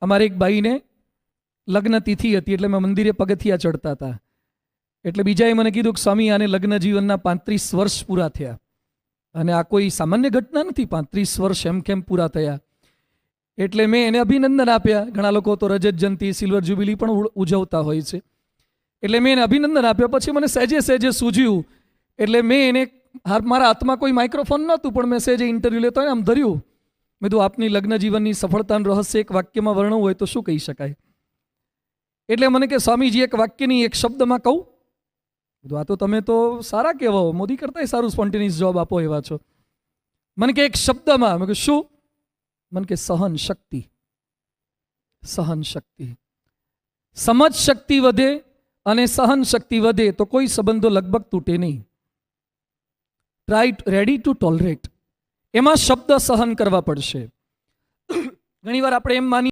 અમારે એક ભાઈને લગ્ન તિથિ હતી, એટલે મેં મંદિરે પગથિયા ચડતા હતા. એટલે બીજાએ મને કીધું કે સ્વામી, આને લગ્ન જીવનના 35 વર્ષ પૂરા થયા, અને આ કોઈ સામાન્ય ઘટના નથી, 35 વર્ષ એમ કેમ પૂરા થયા. એટલે મેં એને અભિનંદન આપ્યા. ઘણા લોકો તો રજત જયંતિ, સિલ્વર જ્યુબિલી પણ ઉજવતા હોય છે. એટલે મેં એને અભિનંદન આપ્યા. પછી મને સહેજે સૂઝ્યું, એટલે મેં એને, મારા હાથમાં કોઈ માઇક્રોફોન નહોતું, પણ મેં સહેજે ઇન્ટરવ્યૂ લેતો આમ ધર્યું. મેં કીધું, આપની લગ્ન જીવનની સફળતાનું રહસ્ય એક વાક્યમાં વર્ણવું હોય તો શું કહી શકાય? એટલે મને કે સ્વામીજી, એક વાક્યની એક શબ્દમાં કહું? કીધું, આ તો તમે તો સારા કહેવાઓ, મોદી કરતાંય સારું સ્પોન્ટેનિયસ જવાબ આપો એવા છો. મને કે એક શબ્દમાં. મેં કીધું, શું? મને કે સહન શક્તિ. સહન શક્તિ. સમજ શક્તિ વધે અને સહન શક્તિ વધે તો કોઈ સંબંધો લગભગ તૂટે નહીં. રેડી ટુ ટોલરેટ, એમાં શબ્દ સહન કરવા પડશે. ઘણીવાર આપણે એમ માની